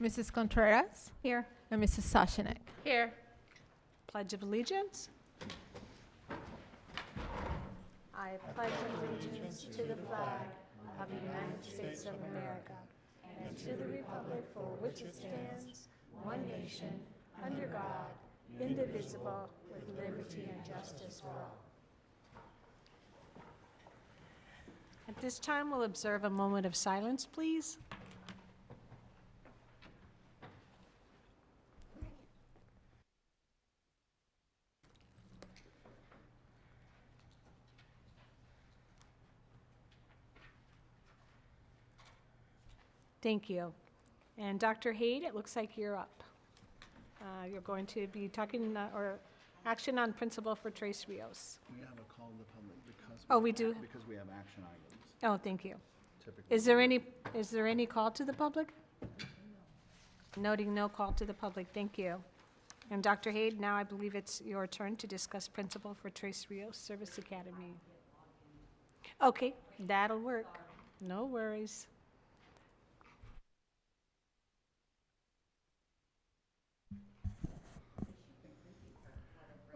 Mrs. Contreras, Here. and Mrs. Sashanek. Here. Pledge of Allegiance. I pledge allegiance to the flag of the United States of America and to the republic for which it stands, one nation, under God, indivisible, with liberty and justice for all. At this time, we'll observe a moment of silence, please. Thank you. And Dr. Haid, it looks like you're up. You're going to be talking or action on principle for Tres Rios. We have a call to the public because. Oh, we do? Because we have action items. Oh, thank you. Typically. Is there any call to the public? Noting no call to the public, thank you. And Dr. Haid, now I believe it's your turn to discuss principle for Tres Rios Service Academy. Okay, that'll work. No worries.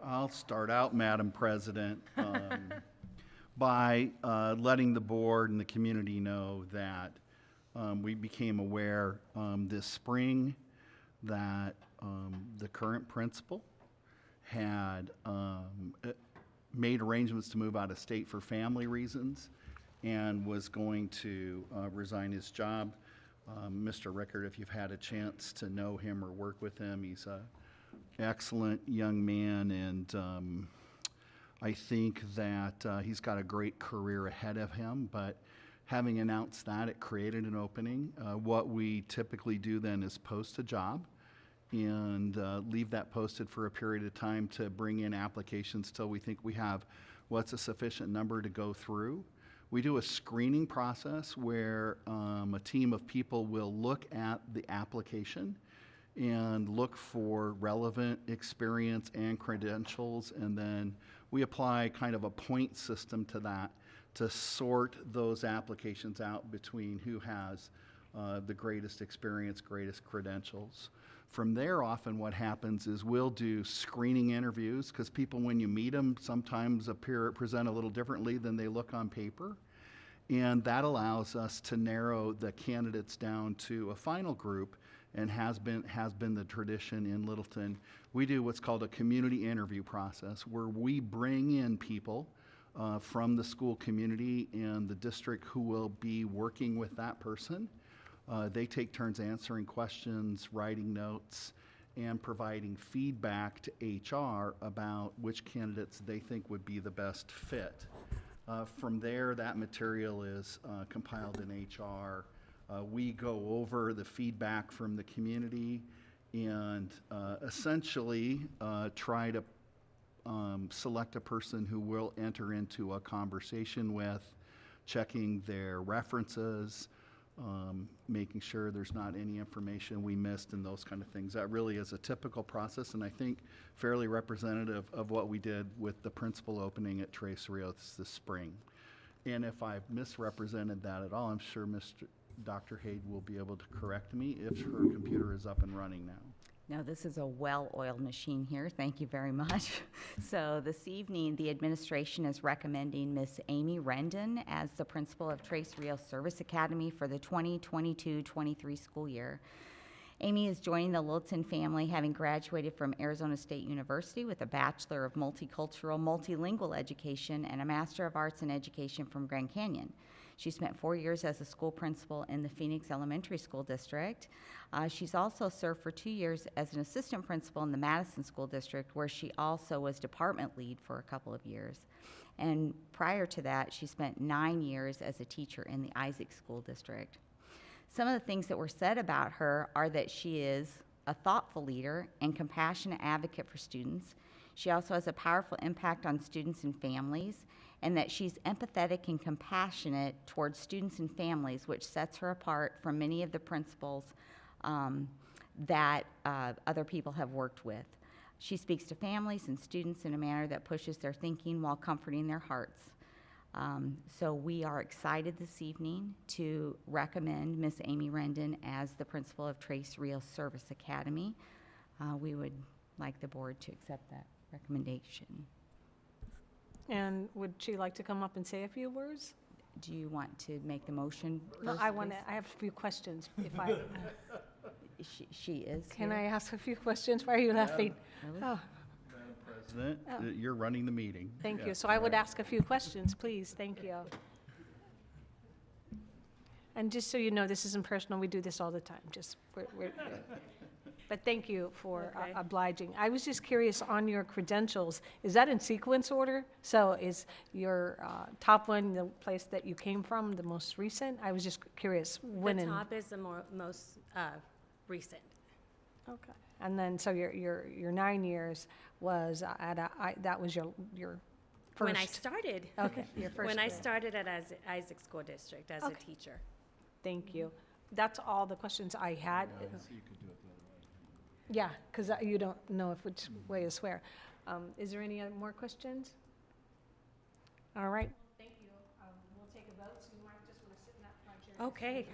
I'll start out, Madam President, by letting the board and the community know that we became aware this spring that the current principal had made arrangements to move out of state for family reasons and was going to resign his job. Mr. Rickard, if you've had a chance to know him or work with him, he's a excellent young man, and I think that he's got a great career ahead of him, but having announced that, it created an opening. What we typically do then is post a job and leave that posted for a period of time to bring in applications till we think we have what's a sufficient number to go through. We do a screening process where a team of people will look at the application and look for relevant experience and credentials, and then we apply kind of a point system to that to sort those applications out between who has the greatest experience, greatest credentials. From there, often what happens is we'll do screening interviews, because people, when you meet them, sometimes present a little differently than they look on paper. And that allows us to narrow the candidates down to a final group, and has been the tradition in Littleton. We do what's called a community interview process, where we bring in people from the school community and the district who will be working with that person. They take turns answering questions, writing notes, and providing feedback to HR about which candidates they think would be the best fit. From there, that material is compiled in HR. We go over the feedback from the community and essentially try to select a person who will enter into a conversation with, checking their references, making sure there's not any information we missed and those kind of things. That really is a typical process, and I think fairly representative of what we did with the principal opening at Tres Rios this spring. And if I've misrepresented that at all, I'm sure Dr. Haid will be able to correct me if her computer is up and running now. No, this is a well-oiled machine here. Thank you very much. So this evening, the administration is recommending Miss Amy Rendon as the principal of Tres Rios Service Academy for the 2022-23 school year. Amy is joining the Littleton family, having graduated from Arizona State University with a Bachelor of Multicultural, Multilingual Education and a Master of Arts in Education from Grand Canyon. She spent 4 years as a school principal in the Phoenix Elementary School District. She's also served for 2 years as an assistant principal in the Madison School District, where she also was department lead for a couple of years. And prior to that, she spent 9 years as a teacher in the Isaac School District. Some of the things that were said about her are that she is a thoughtful leader and compassionate advocate for students. She also has a powerful impact on students and families, and that she's empathetic and compassionate towards students and families, which sets her apart from many of the principals that other people have worked with. She speaks to families and students in a manner that pushes their thinking while comforting their hearts. So we are excited this evening to recommend Miss Amy Rendon as the principal of Trace Rios Service Academy. We would like the board to accept that recommendation. And would she like to come up and say a few words? Do you want to make the motion No, first, I want to, please? I have a few questions, if I, She is can here. I ask a few questions? Why are you laughing? Really? Oh, President, Oh. you're running the meeting. thank Yeah, you. So I would right. ask a few questions, please. Thank you. And just so you know, this isn't personal. We do this all the time. Just, but thank you for Okay. obliging. I was just curious on your credentials, is that in sequence order? So is your top one the place that you came from, the most recent? I was just curious when The and. top is the most recent. Okay. And then, so your 9 years was that was your first. When I started. Okay, your first. When I grade. started at Isaac School District as a Okay. teacher. Thank you. That's all the questions I had. Yeah, because you don't know if which way to swear. Is there any more questions? All right. Thank you. We'll take a vote, so you might just want to sit in that front chair. Okay.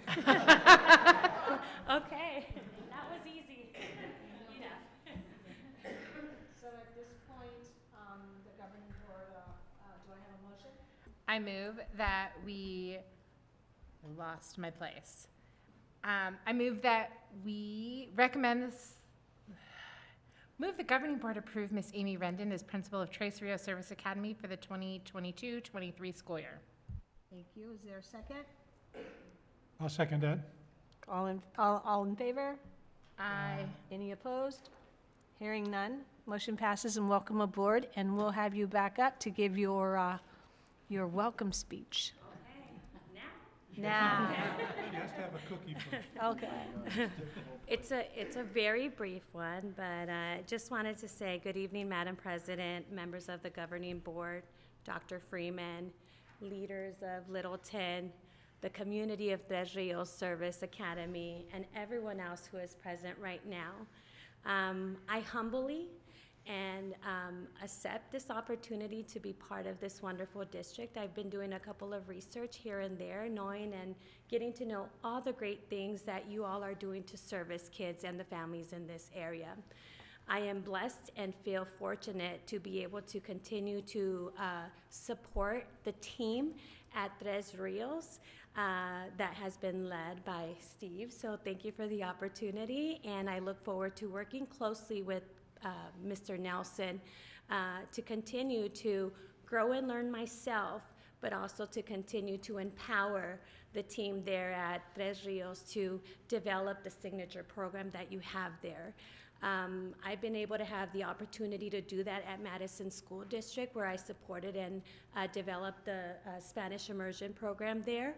Okay, that was easy. Enough. So at this point, the governing board, do I have a motion? I move that we lost my place. I move that we recommend this. Move the governing board approve Miss Amy Rendon as principal of Trace Rios Service Academy for the 2022-23 school year. Thank you. Is there a second? I'll second that. All in favor? Aye. Any opposed? Hearing none, motion passes and welcome aboard, and we'll have you back up to give your welcome speech. Now. She has to have a cookie first. Okay. It's a very brief one, but just wanted to say good evening, Madam President, members of the governing board, Dr. Freeman, leaders of Littleton, the community of Tres Rios Service Academy, and everyone else who is present right now. I humbly and accept this opportunity to be part of this wonderful district. I've been doing a couple of research here and there, knowing and getting to know all the great things that you all are doing to service kids and the families in this area. I am blessed and feel fortunate to be able to continue to support the team at Tres Rios that has been led by Steve. So thank you for the opportunity, and I look forward to working closely with Mr. Nelson to continue to grow and learn myself, but also to continue to empower the team there at Tres Rios to develop the signature program that you have there. I've been able to have the opportunity to do that at Madison School District, where I supported and developed the Spanish immersion program there.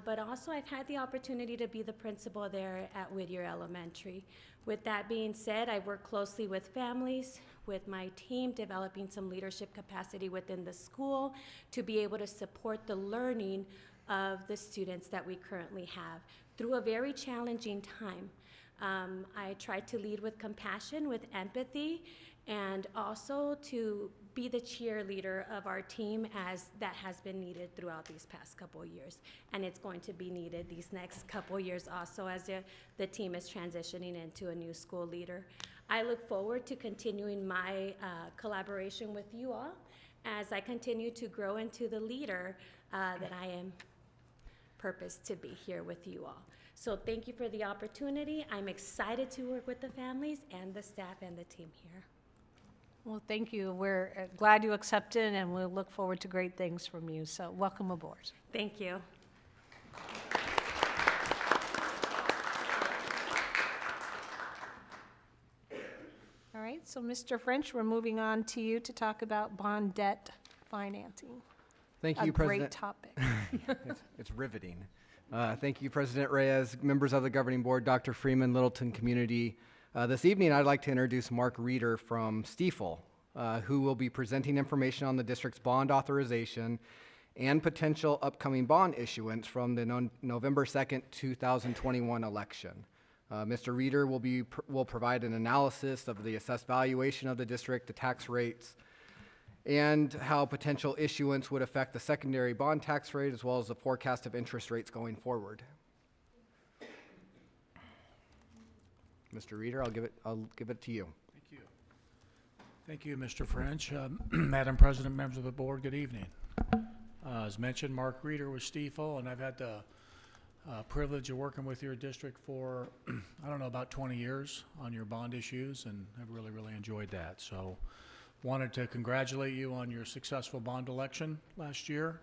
But also I've had the opportunity to be the principal there at Whittier Elementary. With that being said, I work closely with families, with my team, developing some leadership capacity within the school to be able to support the learning of the students that we currently have through a very challenging time. I try to lead with compassion, with empathy, and also to be the cheerleader of our team, as that has been needed throughout these past couple of years. And it's going to be needed these next couple of years also, as the team is transitioning into a new school leader. I look forward to continuing my collaboration with you all as I continue to grow into the leader that I am purposed to be here with you all. So thank you for the opportunity. I'm excited to work with the families and the staff and the team here. Well, thank you. We're glad you accepted, and we'll look forward to great things from you. So welcome aboard. Thank you. All right, so Mr. French, we're moving on to you to talk about bond debt financing. Thank A you, great President. topic. It's riveting. Thank you, President Reyes, members of the governing board, Dr. Freeman, Littleton community. This evening, I'd like to introduce Mark Reeder from Stiefel, who will be presenting information on the district's bond authorization and potential upcoming bond issuance from the November 2nd, 2021 election. Mr. Reeder will provide an analysis of the assessed valuation of the district, the tax rates, and how potential issuance would affect the secondary bond tax rate as well as the forecast of interest rates going forward. Mr. Reader, I'll give it to you. Thank you. Thank you, Mr. French. Madam President, members of the board, good evening. As mentioned, Mark Reeder with Stiefel, and I've had the privilege of working with your district for, I don't know, about 20 years on your bond issues, and I've really, really enjoyed that. So wanted to congratulate you on your successful bond election last year.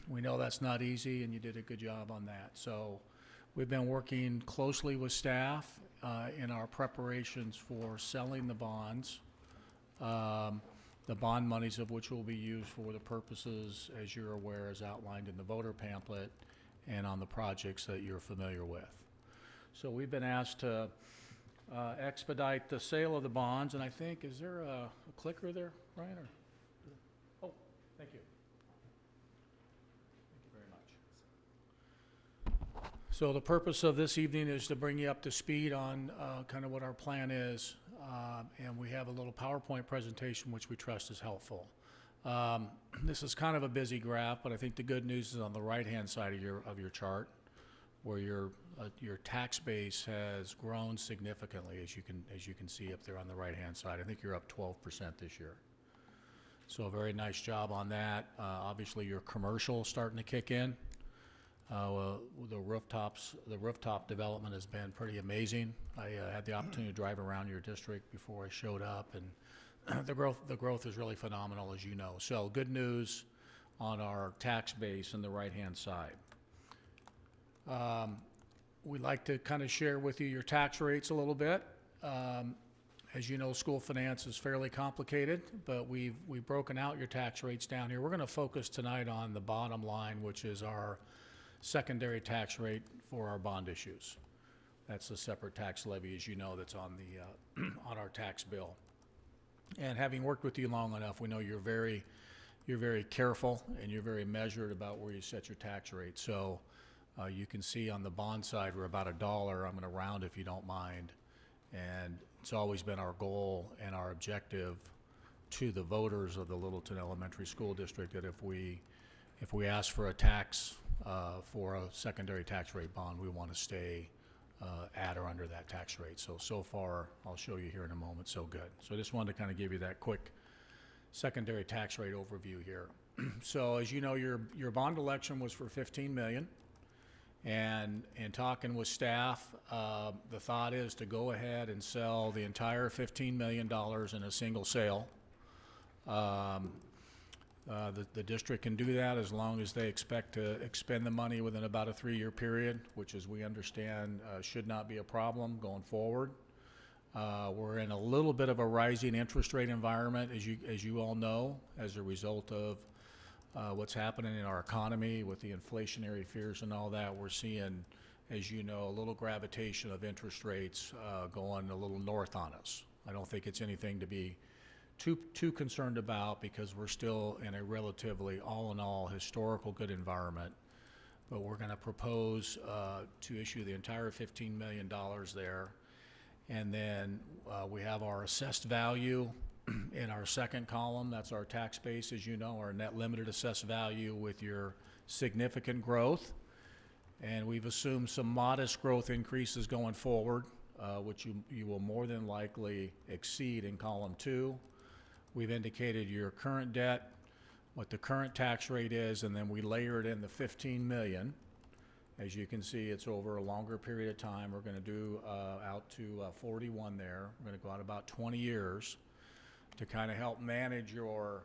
We know that's not easy, and you did a good job on that. So we've been working closely with staff in our preparations for selling the bonds, the bond monies of which will be used for the purposes, as you're aware, as outlined in the voter pamphlet and on the projects that you're familiar with. So we've been asked to expedite the sale of the bonds, and I think, is there a clicker there, Ryan? Or, oh, thank you. Thank you very much. So the purpose of this evening is to bring you up to speed on kind of what our plan is, and we have a little PowerPoint presentation which we trust is helpful. This is kind of a busy graph, but I think the good news is on the right-hand side of your chart, where your tax base has grown significantly, as you can see up there on the right-hand side. I think you're up 12% this year. So a very nice job on that. Obviously, your commercial is starting to kick in. The rooftop development has been pretty amazing. I had the opportunity to drive around your district before I showed up, and the growth is really phenomenal, as you know. So good news on our tax base on the right-hand side. We'd like to kind of share with you your tax rates a little bit. As you know, school finance is fairly complicated, but we've broken out your tax rates down here. We're going to focus tonight on the bottom line, which is our secondary tax rate for our bond issues. That's a separate tax levy, as you know, that's on the on our tax bill. And having worked with you long enough, we know you're very careful and you're very measured about where you set your tax rate. So you can see on the bond side we're about $1. I'm going to round if you don't mind. And it's always been our goal and our objective to the voters of the Littleton Elementary School District that if we ask for a tax for a secondary tax rate bond, we want to stay at or under that tax rate. So far, I'll show you here in a moment, so good. So I just wanted to kind of give you that quick secondary tax rate overview here. So as you know, your bond election was for $15 million. And in talking with staff, the thought is to go ahead and sell the entire $15 million in a single sale. The district can do that as long as they expect to expend the money within about a 3-year period, which, as we understand, should not be a problem going forward. We're in a little bit of a rising interest rate environment, as you all know, as a result of what's happening in our economy with the inflationary fears and all that. We're seeing, as you know, a little gravitation of interest rates going a little north on us. I don't think it's anything to be too concerned about because we're still in a relatively, all in all, historical good environment. But we're going to propose to issue the entire $15 million there. And then we have our assessed value in our second column. That's our tax base, as you know, our net limited assessed value with your significant growth. And we've assumed some modest growth increases going forward, which you will more than likely exceed in column 2. We've indicated your current debt, what the current tax rate is, and then we layered in the $15 million. As you can see, it's over a longer period of time. We're going to do out to 41 there. We're going to go out about 20 years to kind of help manage your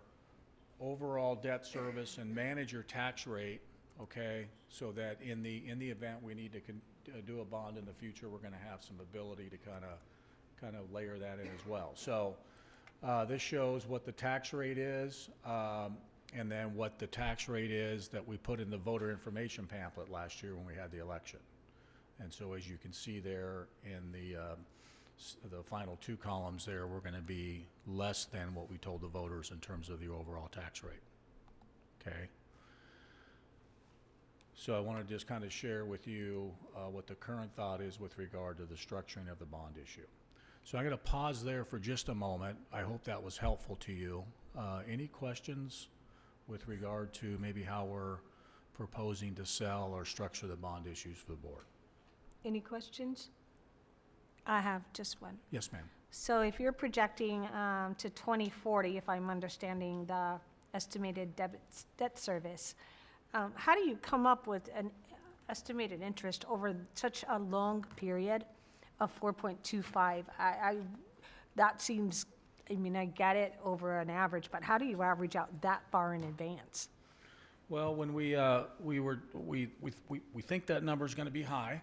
overall debt service and manage your tax rate, okay, so that in the event we need to do a bond in the future, we're going to have some ability to kind of layer that in as well. So this shows what the tax rate is, and then what the tax rate is that we put in the voter information pamphlet last year when we had the election. And so as you can see there in the final 2 columns there, we're going to be less than what we told the voters in terms of the overall tax rate. Okay? So I want to just kind of share with you what the current thought is with regard to the structuring of the bond issue. So I'm going to pause there for just a moment. I hope that was helpful to you. Any questions with regard to maybe how we're proposing to sell or structure the bond issues for the board? Any questions? I have just one. Yes, ma'am. So if you're projecting to 2040, if I'm understanding the estimated debt service, how do you come up with an estimated interest over such a long period of 4.25? That seems, I mean, I get it over an average, but how do you average out that far in advance? Well, when we think that number's going to be high,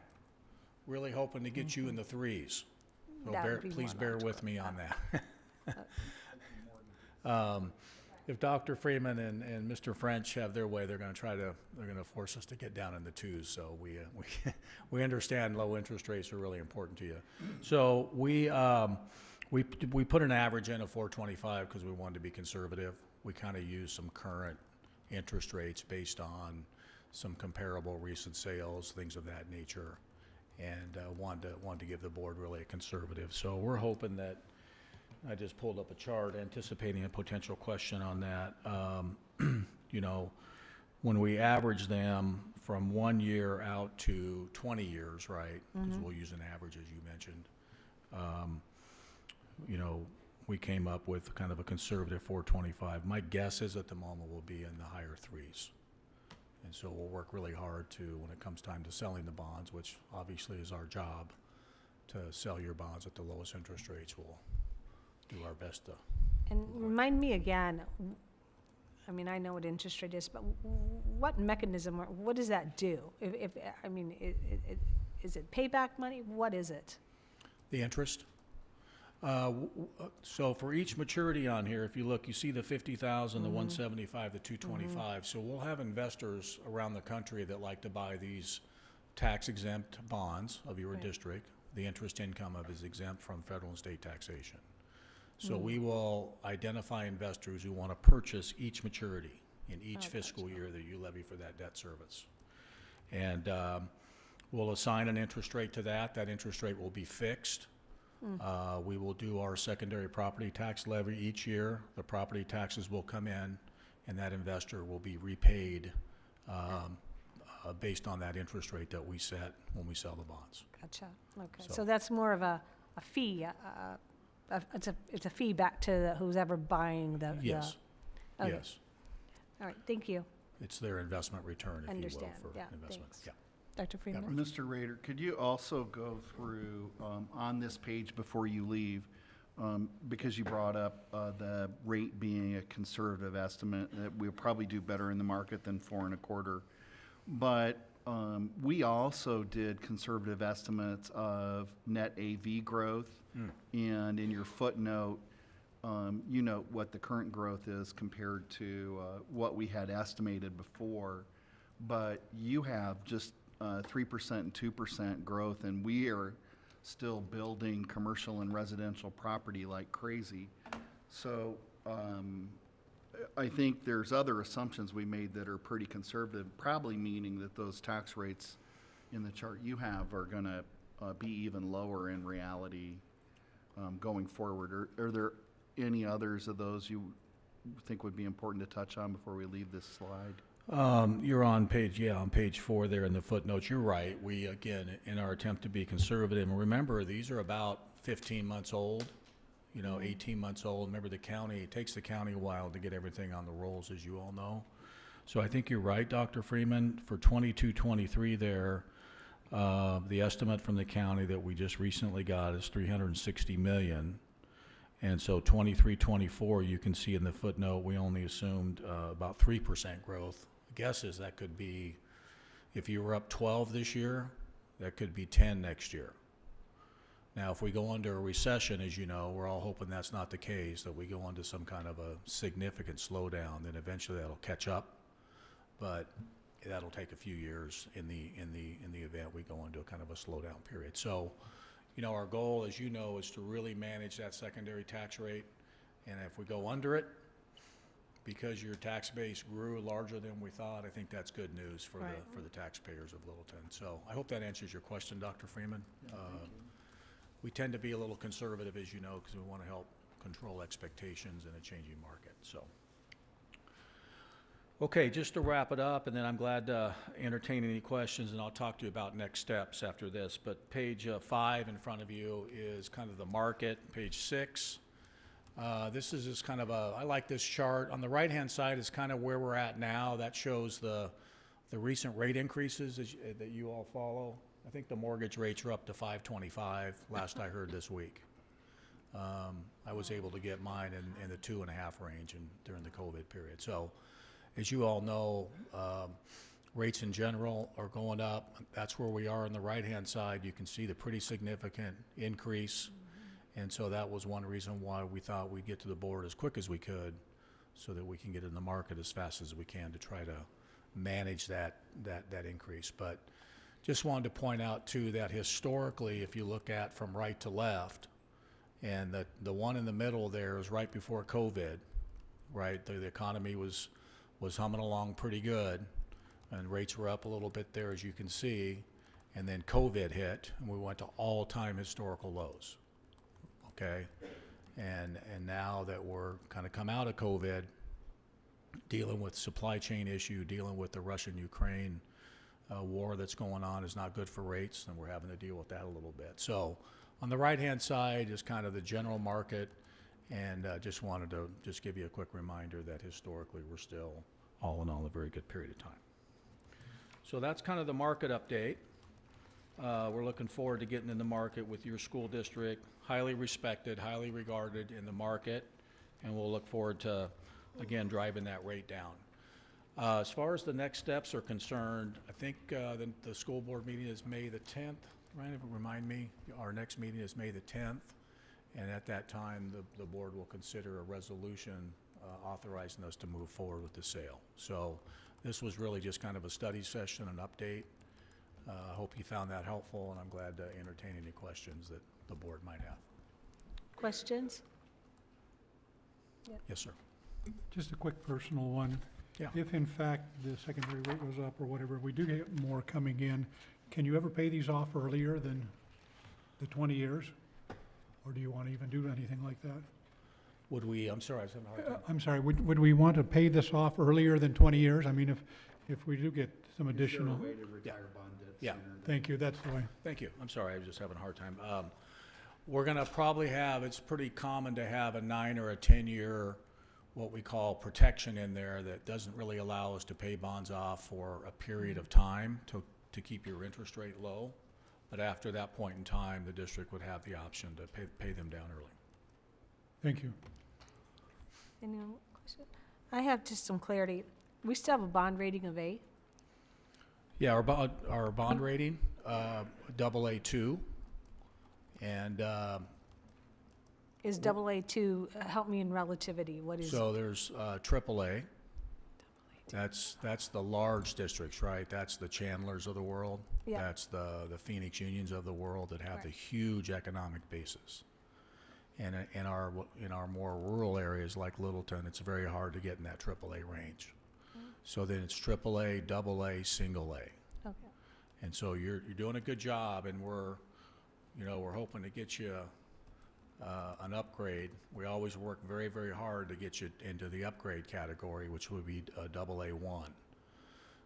really hoping to get you in the threes. So That would be please more bear logical. with me on that. If Dr. Freeman and Mr. French have their way, they're going to force us to get down in the twos. So we understand low interest rates are really important to you. So we put an average in of 425 because we wanted to be conservative. We kind of used some current interest rates based on some comparable recent sales, things of that nature, and wanted to give the board really a conservative. So we're hoping that, I just pulled up a chart anticipating a potential question on that. You know, when we average them from 1 year out to 20 years, right? Because we'll use an average, as you mentioned. You know, we came up with kind of a conservative 425. My guess is at the moment we'll be in the higher threes. And so we'll work really hard to, when it comes time to selling the bonds, which obviously is our job, to sell your bonds at the lowest interest rates. We'll do our best to. And remind me again, I mean, I know what interest rate is, but what mechanism, or what does that do? I mean, is it payback money? What is it? The interest? So for each maturity on here, if you look, you see the 50,000, the 175, the 225. So we'll have investors around the country that like to buy these tax-exempt bonds of your district. The interest income of is exempt from federal and state taxation. So we will identify investors who want to purchase each maturity in each fiscal year that you levy for that debt service. And we'll assign an interest rate to that. That interest rate will be fixed. We will do our secondary property tax levy each year. The property taxes will come in, and that investor will be repaid based on that interest rate that we set when we sell the bonds. Gotcha. Okay. So- So that's more of a fee. It's a fee back to who's ever buying the. Yes, Okay. yes. All right. Thank you. It's their investment return, if you will, Understand. for Yeah, investment. thanks. Yeah. Dr. Freeman? Mr. Rader, could you also go through, on this page before you leave, because you brought up the rate being a conservative estimate, that we'll probably do better in the market than 4.25. But we also did conservative estimates of net AV growth. And in your footnote, you note what the current growth is compared to what we had estimated before. But you have just 3% and 2% growth, and we are still building commercial and residential property like crazy. So I think there's other assumptions we made that are pretty conservative, probably meaning that those tax rates in the chart you have are going to be even lower in reality going forward. Are there any others of those you think would be important to touch on before we leave this slide? You're on page 4 there in the footnotes. You're right. We, again, in our attempt to be conservative, and remember, these are about 15 months old, 18 months old. Remember, it takes the county a while to get everything on the rolls, as you all know. So I think you're right, Dr. Freeman. For 22-23 there, the estimate from the county that we just recently got is $360 million. And so 23-24, you can see in the footnote, we only assumed about 3% growth. The guess is that could be, if you were up 12 this year, that could be 10 next year. Now, if we go into a recession, as you know, we're all hoping that's not the case, that we go into some kind of a significant slowdown, then eventually that'll catch up. But that'll take a few years in the event we go into a kind of a slowdown period. So, our goal, as you know, is to really manage that secondary tax rate. And if we go under it, because your tax base grew larger than we thought, I think that's good news for the taxpayers of Littleton. So I hope that answers your question, Dr. Freeman. We tend to be a little conservative, as you know, because we want to help control expectations in a changing market, so. Okay, just to wrap it up, and then I'm glad to entertain any questions, and I'll talk to you about next steps after this. But page 5 in front of you is kind of the market. Page 6, this is just kind of I like this chart. On the right-hand side is kind of where we're at now. That shows the recent rate increases that you all follow. I think the mortgage rates are up to 5.25 last I heard this week. I was able to get mine in the 2.5 range during the COVID period. So, as you all know, rates in general are going up. That's where we are on the right-hand side. You can see the pretty significant increase. And so that was one reason why we thought we'd get to the board as quick as we could so that we can get in the market as fast as we can to try to manage that increase. But just wanted to point out, too, that historically, if you look at from right to left, and the one in the middle there is right before COVID, right? The economy was humming along pretty good, and rates were up a little bit there, as you can see, and then COVID hit, and we went to all-time historical lows, okay? And now that we're kind of come out of COVID, dealing with supply chain issue, dealing with the Russian-Ukraine war that's going on is not good for rates, and we're having to deal with that a little bit. So on the right-hand side is kind of the general market, and just wanted to just give you a quick reminder that historically we're still, all in all, a very good period of time. So that's kind of the market update. We're looking forward to getting in the market with your school district, highly respected, highly regarded in the market, and we'll look forward to, again, driving that rate down. As far as the next steps are concerned, I think the school board meeting is May the 10th. Remind me, our next meeting is May the 10th. And at that time, the board will consider a resolution authorizing us to move forward with the sale. So this was really just kind of a study session, an update. I hope you found that helpful, and I'm glad to entertain any questions that the board might have. Questions? Yes, sir. Just a quick personal one. Yeah. If in fact the secondary rate goes up or whatever, we do get more coming in, can you ever pay these off earlier than the 20 years? Or do you want to even do anything like that? Would we, I'm sorry, I was having a hard time. I'm sorry, would we want to pay this off earlier than 20 years? I mean, if we do get some additional. Is there a way to retire bond debt Yeah. sooner than- Thank you, that's the way. Thank you. I'm sorry, I was just having a hard time. We're going to probably have, it's pretty common to have a 9 or a 10-year, what we call protection in there that doesn't really allow us to pay bonds off for a period of time to keep your interest rate low. But after that point in time, the district would have the option to pay them down early. Thank you. Any other question? I have just some clarity. We still have a bond rating of A? Yeah, our bond rating, AA2, and Is AA2, help me in relativity, what is? so there's AAA. That's the large districts, right? That's the Chandlers of the world. Yeah. That's the Phoenix Unions of the world that have the Right. huge economic basis. And in our more rural areas like Littleton, it's very hard to get in that AAA range. So then it's AAA, AA, single A. Okay. And so you're doing a good job, and we're hoping to get you an upgrade. We always work very, very hard to get you into the upgrade category, which would be AA1.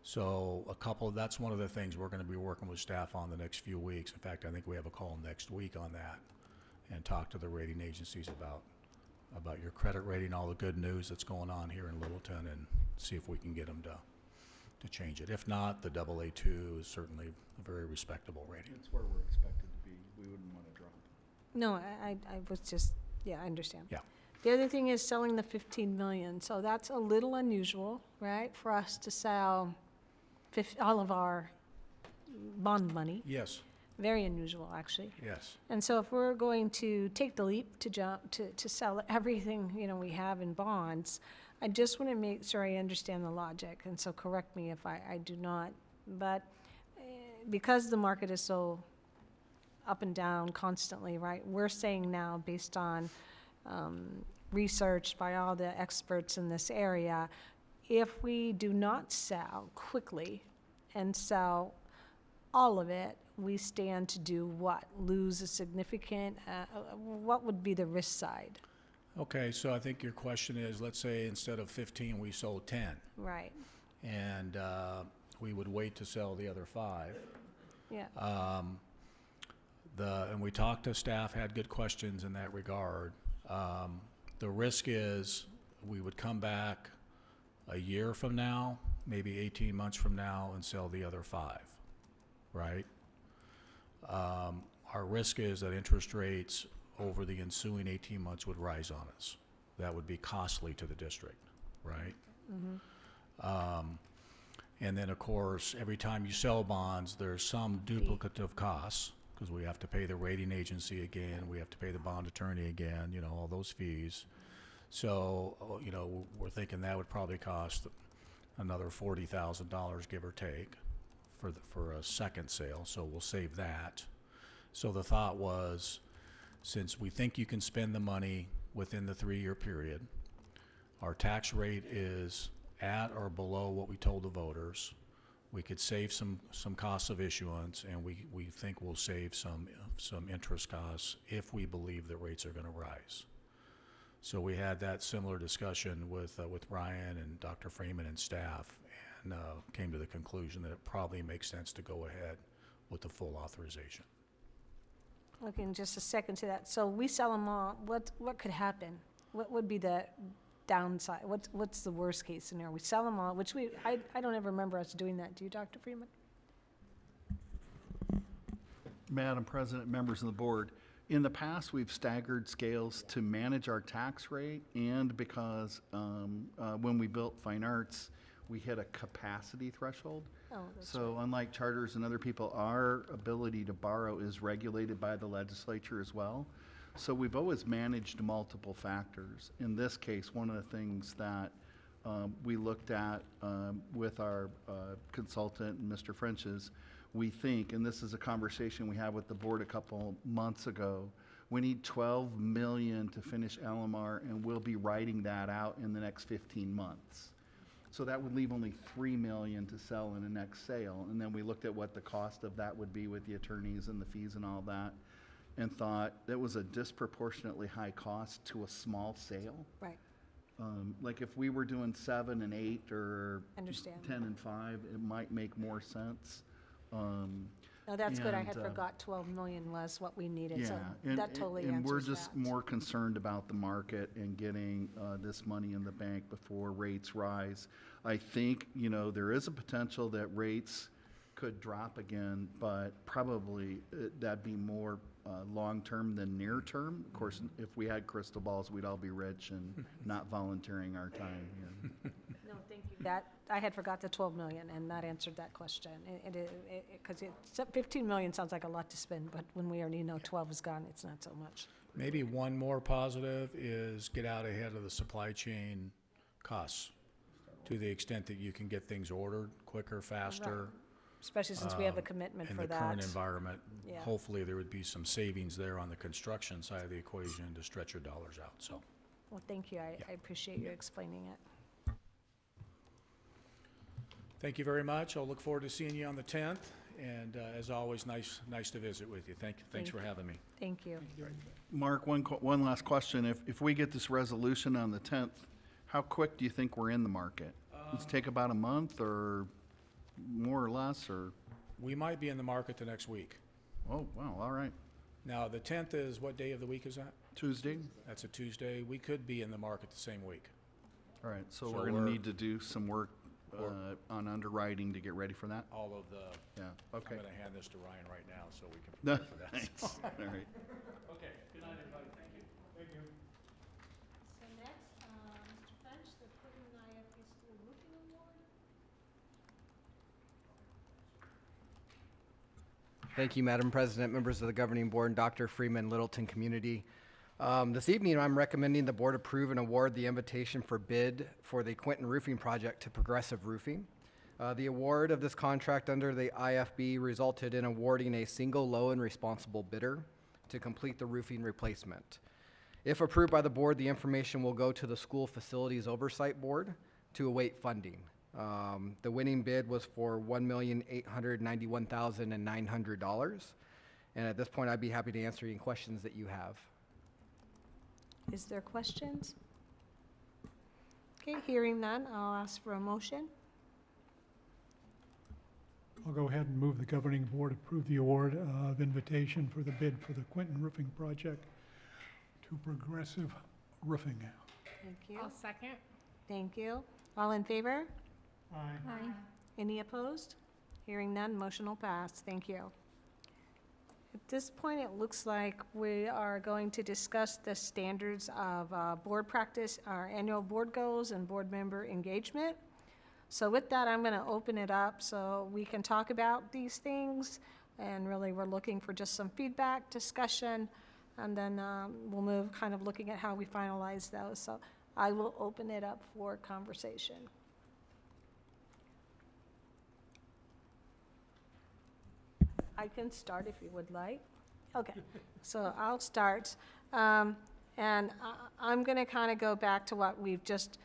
So that's one of the things we're going to be working with staff on the next few weeks. In fact, I think we have a call next week on that, and talk to the rating agencies about your credit rating, all the good news that's going on here in Littleton, and see if we can get them to change it. If not, the AA2 is certainly a very respectable rating. It's where we're expected to be. We wouldn't want to drop. No, I was just, yeah, I understand. Yeah. The other thing is selling the 15 million, so that's a little unusual, right, for us to sell all of our bond money. Yes, Very unusual, actually. yes. And so if we're going to take the leap to jump, to sell everything, we have in bonds, I just want to make sure I understand the logic, and so correct me if I do not. But because the market is so up and down constantly, right, we're saying now, based on research by all the experts in this area, if we do not sell quickly and sell all of it, we stand to do what? Lose a significant, what would be the risk side? Okay, so I think your question is, let's say instead of 15, we sold 10, Right, and we would wait to sell the other 5. yeah. And we talked to staff, had good questions in that regard. The risk is we would come back a year from now, maybe 18 months from now, and sell the other 5, right? Our risk is that interest rates over the ensuing 18 months would rise on us. That would be costly to the district, right? And then, of course, every time you sell bonds, there's some duplicative costs, because we have to pay the rating agency again, we have to pay the bond attorney again, you know, all those fees. So, you know, we're thinking that would probably cost another $40,000, give or take, for a second sale, so we'll save that. So the thought was, since we think you can spend the money within the 3-year period, our tax rate is at or below what we told the voters, we could save some costs of issuance, and we think we'll save some interest costs if we believe that rates are going to rise. So we had that similar discussion with Ryan and Dr. Freeman and staff, and came to the conclusion that it probably makes sense to go ahead with the full authorization. Okay, in just a second to that. So we sell them all, what could happen? What would be the downside? What's the worst case scenario? We sell them all, which I don't ever remember us doing that. Do you, Dr. Freeman? Madam President, members of the board, in the past, we've staggered scales to manage our tax rate, and because when we built Fine Arts, we hit a capacity threshold. Oh, that's So unlike charters and other people, our ability to borrow is regulated by the legislature as well. So we've always managed multiple factors. In this case, one of the things that we looked at with our consultant, Mr. French's, we think, and this is a conversation we had with the board a couple months ago, we need 12 million to finish LMR, and we'll be writing that out in the next 15 months. So that would leave only 3 million to sell in the next sale. And then we looked at what the cost of that would be with the attorneys and the fees and all that, and thought that was a disproportionately high cost to a small sale. right. Like if we were doing 7 and 8 or Understand. 10 and 5, it might make more sense. No, that's good. I had and, forgot 12 million was what we needed, so Yeah, that totally and we're answers just that. more concerned about the market and getting this money in the bank before rates rise. I think, you know, there is a potential that rates could drop again, but probably that'd be more long-term than near-term. Of course, if we had crystal balls, we'd all be rich and not volunteering our time. Yeah. No, thank you. That, I had forgot the 12 million, and that answered that question. Because 15 million sounds like a lot to spend, but when we already know 12 is gone, it's not so much. Maybe one more positive is get out ahead of the supply chain costs, to the extent that you can get things ordered quicker, faster. Especially since we have a commitment for In the that. current environment. Yeah. Hopefully, there would be some savings there on the construction side of the equation to stretch your dollars out, so. Well, thank you. I appreciate you explaining it. Thank you very much. I'll look forward to seeing you on the 10th, and as always, nice to visit with you. Thanks for having me. Thank you. Mark, one last question. If we get this resolution on the 10th, how quick do you think we're in the market? Does it take about a month or more or less, or? We might be in the market the next week. Oh, wow, all right. Now, the 10th is, what day of the week is that? Tuesday? That's a Tuesday. We could be in the market the same week. All right, so So we're gonna we're- need to do some work on underwriting to get ready for that? All of the, Yeah, I'm okay. gonna hand this to Ryan right now, so we can prepare for that. Thanks. All right. Okay, good night, everybody. Thank you. Thank you. So next, Mr. French, the Clinton IFB School Roofing Award. Thank you, Madam President, members of the governing board, and Dr. Freeman, Littleton community. This evening, I'm recommending the board approve and award the invitation for bid for the Quinton Roofing Project to Progressive Roofing. The award of this contract under the IFB resulted in awarding a single low and responsible bidder to complete the roofing replacement. If approved by the board, the information will go to the School Facilities Oversight Board to await funding. The winning bid was for $1,891,900. And at this point, I'd be happy to answer any questions that you have. Is there questions? Okay, hearing none, I'll ask for a motion. I'll go ahead and move the governing board approve the award of invitation for the bid for the Quinton Roofing Project to Progressive Roofing. Thank you. I'll second. Thank you. All in favor? Aye. Any opposed? Hearing none, motion will pass. Thank you. At this point, it looks like we are going to discuss the standards of board practice, our annual board goals, and board member engagement. So with that, I'm going to open it up so we can talk about these things. And really, we're looking for just some feedback, discussion, and then we'll move kind of looking at how we finalize those. So I will open it up for conversation. I can start if you would like. Okay, so I'll start. And I'm going to kind of go back to what we've just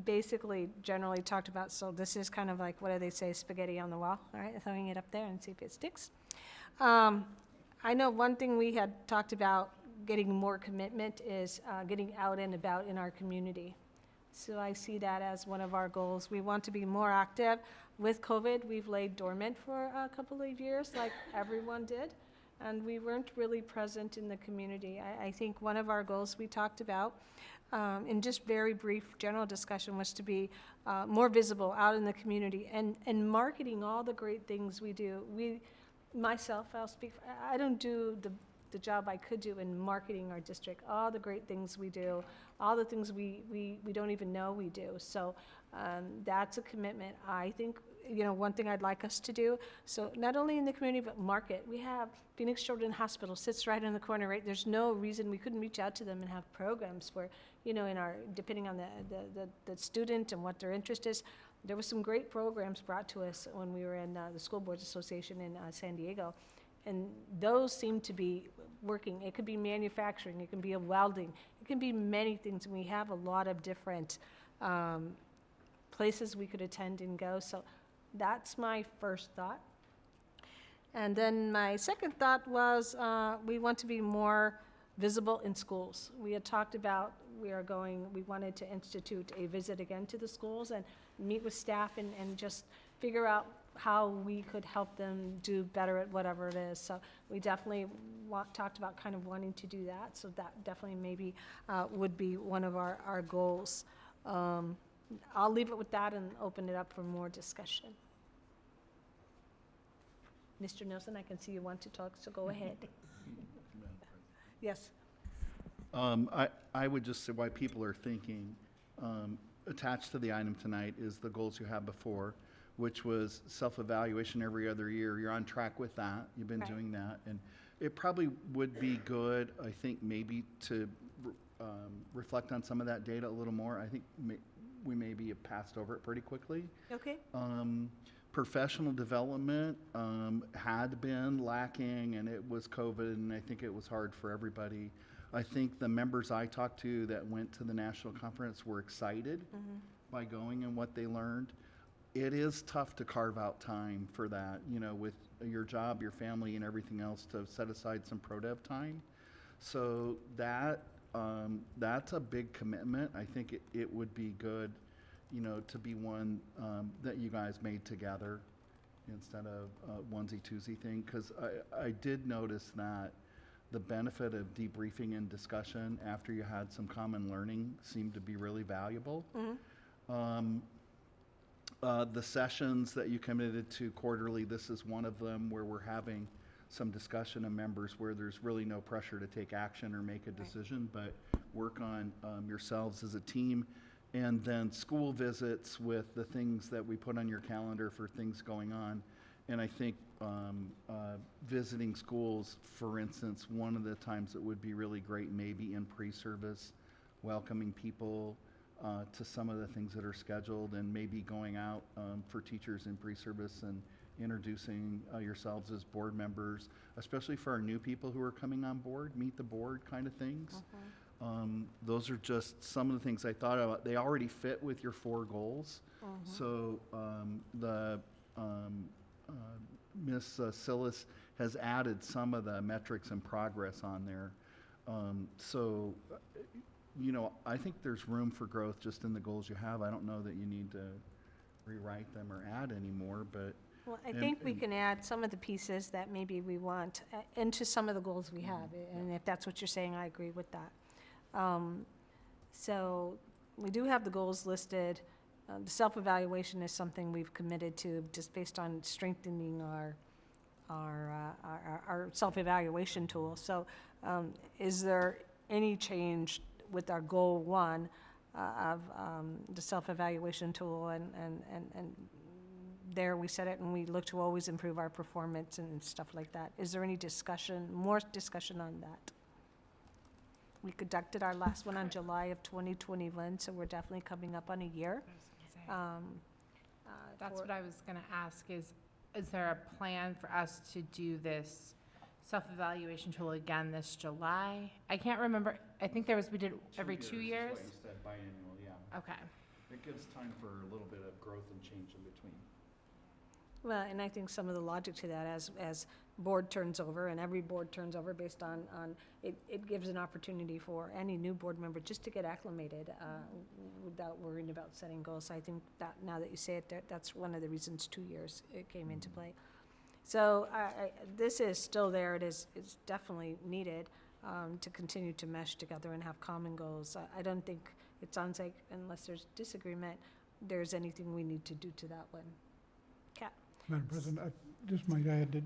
basically generally talked about. So this is kind of like, what do they say, spaghetti on the wall, all right? Throwing it up there and see if it sticks. I know one thing we had talked about getting more commitment is getting out and about in our community. So I see that as one of our goals. We want to be more active. With COVID, we've laid dormant for a couple of years, like everyone did, and we weren't really present in the community. I think one of our goals we talked about, in just very brief general discussion, was to be more visible out in the community and marketing all the great things we do. Myself, I'll speak, I don't do the job I could do in marketing our district, all the great things we do, all the things we don't even know we do. So that's a commitment. I think, one thing I'd like us to do, so not only in the community, but market. We have Phoenix Children's Hospital sits right in the corner, right? There's no reason we couldn't reach out to them and have programs where, in our, depending on the student and what their interest is. There were some great programs brought to us when we were in the School Boards Association in San Diego. And those seem to be working. It could be manufacturing, it can be a welding, it can be many things. And we have a lot of different places we could attend and go. So that's my first thought. And then my second thought was we want to be more visible in schools. We had talked about we wanted to institute a visit again to the schools and meet with staff and just figure out how we could help them do better at whatever it is. So we definitely talked about kind of wanting to do that. So that definitely maybe would be one of our goals. I'll leave it with that and open it up for more discussion. Mr. Nelson, I can see you want to talk, so go ahead. Yes. I would just say why people are thinking, attached to the item tonight is the goals you had before, which was self-evaluation every other year. You're on track with that. You've been doing that. And it probably would be good, I think, maybe to reflect on some of that data a little more. I think we maybe have passed over it pretty quickly. Okay. Professional development had been lacking, and it was COVID, and I think it was hard for everybody. I think the members I talked to that went to the national conference were excited by going and what they learned. It is tough to carve out time for that, with your job, your family, and everything else, to set aside some pro-dev time. So that's a big commitment. I think it would be good, to be one that you guys made together instead of a onesie-twosie thing, because I did notice that the benefit of debriefing and discussion after you had some common learning seemed to be really valuable. The sessions that you committed to quarterly, this is one of them where we're having some discussion of members where there's really no pressure to take action or make a decision, but work on yourselves as a team. And then school visits with the things that we put on your calendar for things going on. And I think visiting schools, for instance, one of the times it would be really great, maybe in pre-service, welcoming people to some of the things that are scheduled, and maybe going out for teachers in pre-service and introducing yourselves as board members, especially for our new people who are coming on board, meet the board kind of things. Those are just some of the things I thought about. They already fit with your 4 goals. So Ms. Sillis has added some of the metrics and progress on there. So, I think there's room for growth just in the goals you have. I don't know that you need to rewrite them or add any more, but Well, I And- think we and- can add some of the pieces that maybe we want into some of the goals we have. And if that's what you're saying, I agree with that. So we do have the goals listed. The self-evaluation is something we've committed to just based on strengthening our self-evaluation tool. So is there any change with our goal one of the self-evaluation tool? And there we set it and we look to always improve our performance and stuff like that. Is there any discussion, more discussion on that? We conducted our last one on July of 2021, so we're definitely coming up on a year. That's what I was gonna ask, is there a plan for us to do this self-evaluation tool again this July? I can't remember, I think we did every 2 years? Is what you said, biannual, yeah. Okay. It gives time for a little bit of growth and change in between. Well, and I think some of the logic to that, as board turns over, and every board turns over based on it gives an opportunity for any new board member just to get acclimated without worrying about setting goals. So I think that, now that you say it, that's one of the reasons 2 years it came into play. So this is still there. It's definitely needed to continue to mesh together and have common goals. I don't think, it sounds like, unless there's disagreement, there's anything we need to do to that one. Kat? Madam President, I just might add that,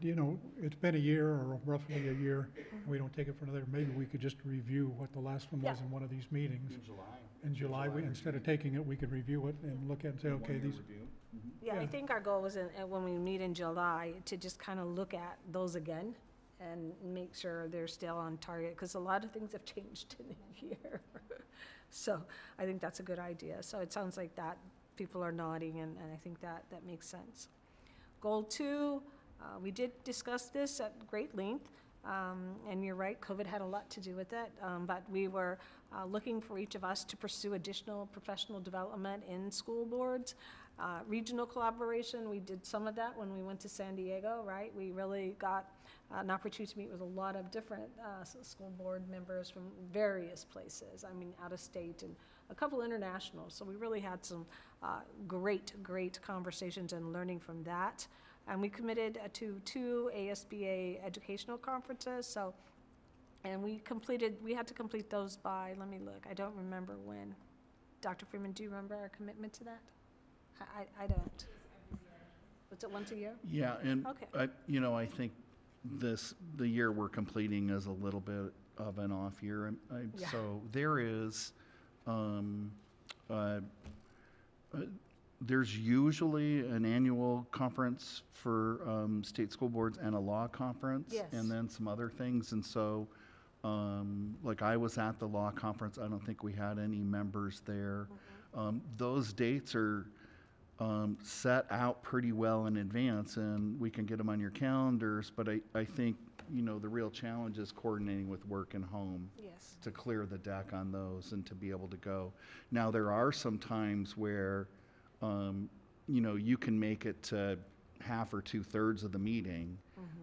it's been a year or roughly a year, and we don't take it for another, maybe we could just review what the last one was Yeah. in one of these meetings. In July. In July, instead of taking it, we could review it and look at it and say, okay, One-year these, review. Yeah, I Yeah. think our goal was when we meet in July to just kind of look at those again and make sure they're still on target, because a lot of things have changed in a year. So I think that's a good idea. So it sounds like that, people are nodding, and I think that makes sense. Goal 2, we did discuss this at great length, and you're right, COVID had a lot to do with it, but we were looking for each of us to pursue additional professional development in school boards. Regional collaboration, we did some of that when we went to San Diego, right? We really got an opportunity to meet with a lot of different school board members from various places, out of state, and a couple international. So we really had some great conversations and learning from that. And we committed to 2 ASBA educational conferences. And we had to complete those by, let me look, I don't remember when. Dr. Freeman, do you remember our commitment to that? I don't. Was it once a year? Yeah, and Okay. I think the year we're completing is a little bit of an off year. Yeah. So there is, there's usually an annual conference for state school boards and a law conference. Yes. And then some other things. And so, like I was at the law conference, I don't think we had any members there. Those dates are set out pretty well in advance, and we can get them on your calendars, but I think, the real challenge is coordinating with work and home Yes. to clear the deck on those and to be able to go. Now, there are some times where, you can make it to half or 2/3 of the meeting.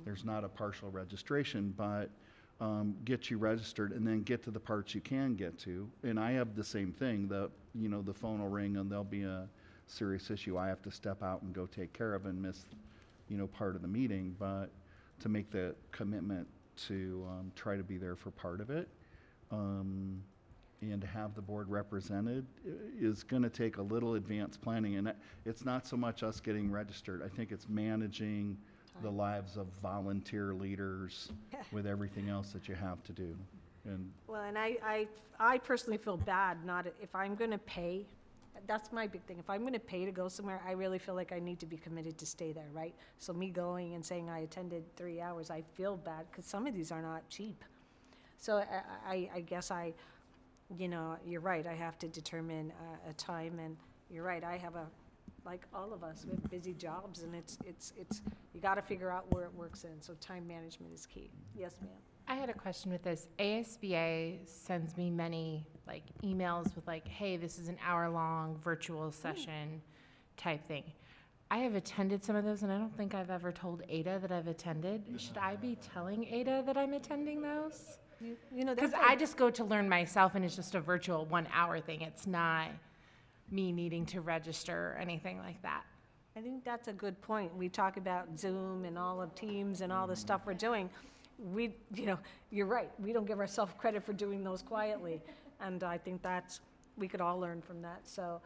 There's not a partial registration, but get you registered and then get to the parts you can get to. And I have the same thing, the phone will ring and there'll be a serious issue I have to step out and go take care of and miss, part of the meeting. But to make the commitment to try to be there for part of it, and to have the board represented is going to take a little advanced planning. And it's not so much us getting registered. I think it's managing the lives of volunteer leaders with everything else that you have to do. And Well, and I personally feel bad if I'm going to pay, that's my big thing. If I'm going to pay to go somewhere, I really feel like I need to be committed to stay there, right? So me going and saying I attended 3 hours, I feel bad because some of these are not cheap. So I guess you're right, I have to determine a time, and you're right, I have like all of us, we have busy jobs, and it's you got to figure out where it works in, so time management is key. Yes, ma'am? I had a question with this. ASBA sends me many emails with hey, this is an hour-long virtual session type thing. I have attended some of those, and I don't think I've ever told Ada that I've attended. Should I be telling Ada that I'm attending those? You know, Because that's I just go to learn myself, and it's just a virtual 1 hour thing. It's not me needing to register or anything like that. I think that's a good point. We talk about Zoom and all of Teams and all the stuff we're doing. We, you know, you're right. We don't give ourselves credit for doing those quietly. And I think we could all learn from that. So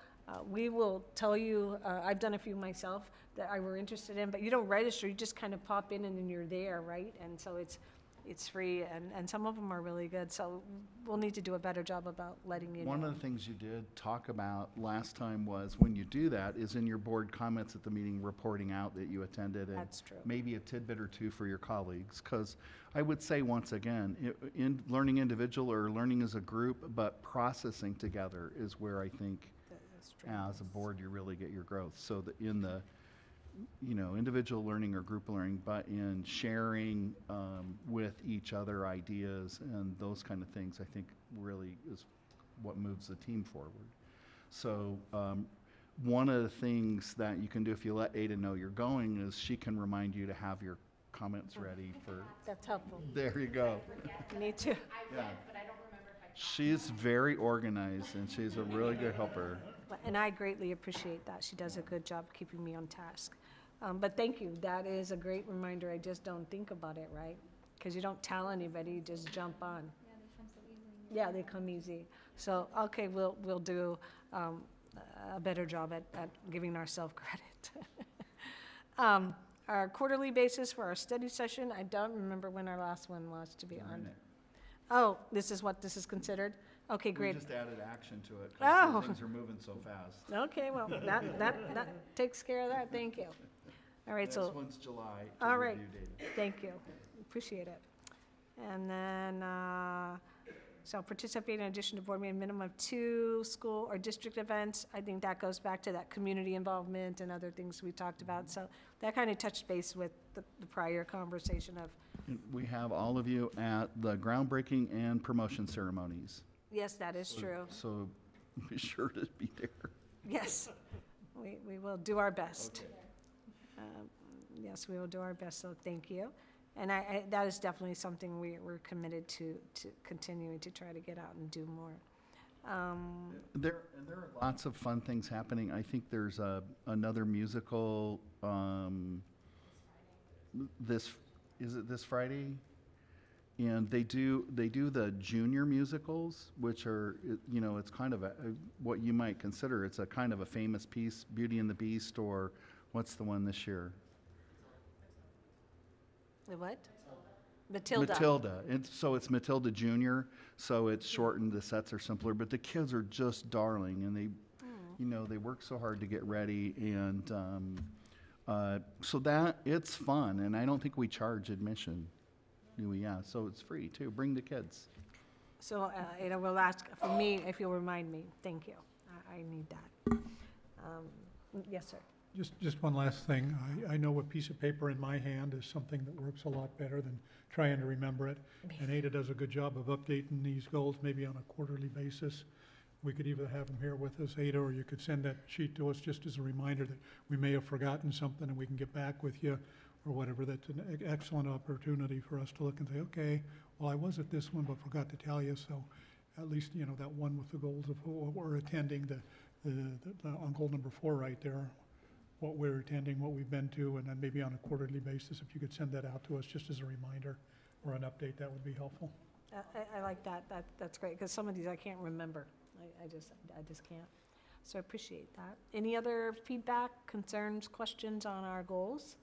we will tell you, I've done a few myself that I were interested in, but you don't register. You just kind of pop in and then you're there, right? And so it's free, and some of them are really good. So we'll need to do a better job about letting you know. One of the things you did talk about last time was when you do that is in your board comments at the meeting reporting out that you attended. And That's true. maybe a tidbit or two for your colleagues. Because I would say once again, in learning individual or learning as a group, but processing together is where I think That's true. as a board you really get your growth. So that in the individual learning or group learning, but in sharing with each other ideas and those kind of things, I think really is what moves the team forward. So one of the things that you can do if you let Ada know you're going is she can remind you to have your comments ready for, That's helpful. there you go. Me too. Yeah. She's very organized and she's a really good helper. And I greatly appreciate that. She does a good job keeping me on task. But thank you. That is a great reminder. I just don't think about it, right? Because you don't tell anybody, you just jump on. Yeah, they come easy. So, okay, we'll do a better job at giving ourselves credit. Our quarterly basis for our study session, I don't remember when our last one was, to be honest. Oh, this is what this is considered? Okay, We great. just added action to it Oh. because things are moving so fast. Okay, well, that takes care of that. Thank you. All right, Next so. one's July to All right. review data. Thank you. Appreciate it. And then, so participate in addition to board meeting, minimum of 2 school or district events. I think that goes back to that community involvement and other things we talked about. So that kind of touched base with the prior conversation of, And we have all of you at the groundbreaking and promotion ceremonies. yes, that is true. So be sure to be there. Yes, we will do our best. Yes, we will do our best, so thank you. And that is definitely something we're committed to continuing to try to get out and do more. There are lots of fun things happening. I think there's another musical, is it this Friday? And they do the junior musicals, which are, it's kind of what you might consider, it's a kind of a famous piece, Beauty and the Beast, or what's the one this year? The what? Matilda. Matilda. So it's Matilda Junior, so it's shortened, the sets are simpler, but the kids are just darling, and they work so hard to get ready, and so that, it's fun, and I don't think we charge admission. Do we? Yeah, so it's free too. Bring the kids. So, we'll ask for me, if you'll remind me. Thank you. I need that. Yes, sir. Just one last thing. I know a piece of paper in my hand is something that works a lot better than trying to remember it. And Ada does a good job of updating these goals, maybe on a quarterly basis. We could either have them here with us, Ada, or you could send that sheet to us just as a reminder that we may have forgotten something and we can get back with you or whatever. That's an excellent opportunity for us to look and say, okay, well, I was at this one but forgot to tell you. So at least, that one with the goals of what we're attending, on goal number 4 right there, what we're attending, what we've been to, and then maybe on a quarterly basis, if you could send that out to us just as a reminder or an update, that would be helpful. I like that. That's great, because some of these I can't remember. I just can't. So I appreciate that. Any other feedback, concerns, questions on our goals?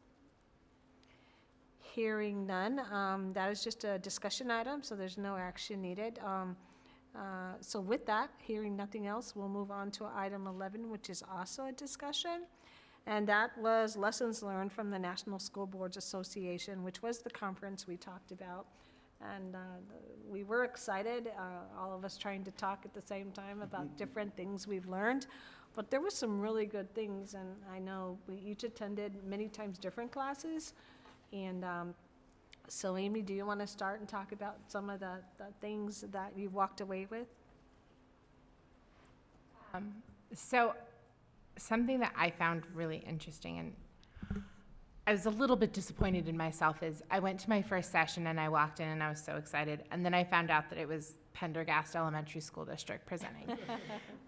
Hearing none, that is just a discussion item, so there's no action needed. So with that, hearing nothing else, we'll move on to item 11, which is also a discussion. And that was lessons learned from the National School Boards Association, which was the conference we talked about. And we were excited, all of us trying to talk at the same time about different things we've learned. But there were some really good things, and I know we each attended many times different classes. And so Amy, do you want to start and talk about some of the things that you walked away with? So something that I found really interesting, and I was a little bit disappointed in myself is I went to my first session and I walked in and I was so excited. And then I found out that it was Pendergast Elementary School District presenting.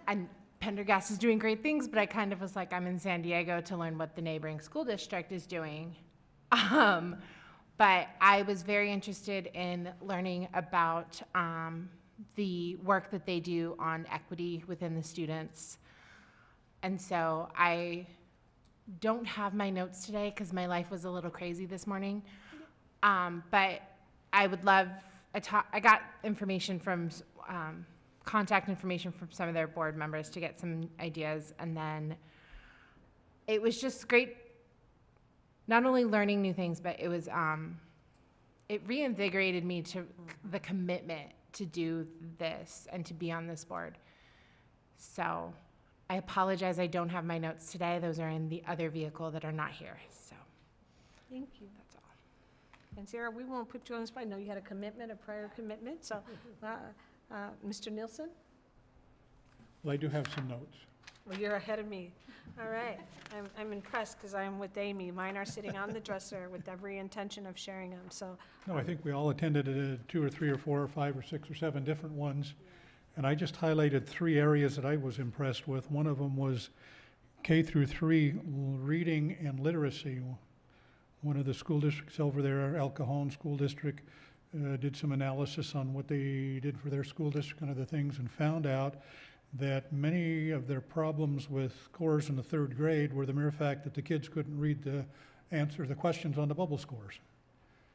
And Pendergast is doing great things, but I kind of was like, I'm in San Diego to learn what the neighboring school district is doing. But I was very interested in learning about the work that they do on equity within the students. And so I don't have my notes today because my life was a little crazy this morning. But I would love, I got information from, contact information from some of their board members to get some ideas. And then it was just great, not only learning new things, but it was, it reinvigorated me to the commitment to do this and to be on this board. So I apologize, I don't have my notes today. Those are in the other vehicle that are not here, so Thank you. that's all. And Sarah, we won't put you on the spot. I know you had a commitment, a prior commitment, so, Mr. Nielsen? Well, I do have some notes. Well, you're ahead of me. All right. I'm impressed because I'm with Amy. Mine are sitting on the dresser with every intention of sharing them, so. No, I think we all attended 2 or 3 or 4 or 5 or 6 or 7 different ones. And I just highlighted 3 areas that I was impressed with. One of them was K through 3 reading and literacy. One of the school districts over there, El Cajon School District, did some analysis on what they did for their school district and other things and found out that many of their problems with scores in the 3rd grade were the mere fact that the kids couldn't read the questions on the bubble scores.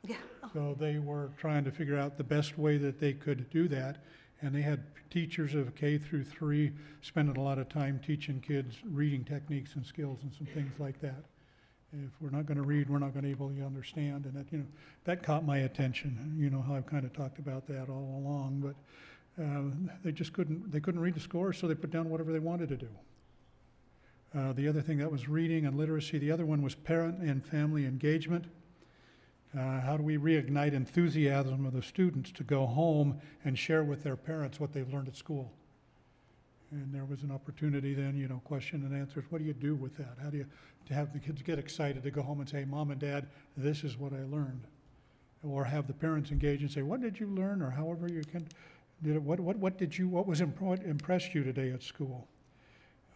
Yeah. So they were trying to figure out the best way that they could do that. And they had teachers of K through 3 spending a lot of time teaching kids reading techniques and skills and some things like that. If we're not going to read, we're not going to be able to understand. And that, that caught my attention. You know how I've kind of talked about that all along. But they just couldn't read the scores, so they put down whatever they wanted to do. The other thing that was reading and literacy. The other one was parent and family engagement. How do we reignite enthusiasm of the students to go home and share with their parents what they've learned at school? And there was an opportunity then, question and answers. What do you do with that? How do you to have the kids get excited to go home and say, Mom and Dad, this is what I learned? Or have the parents engage and say, what did you learn? Or however you can, what impressed you today at school?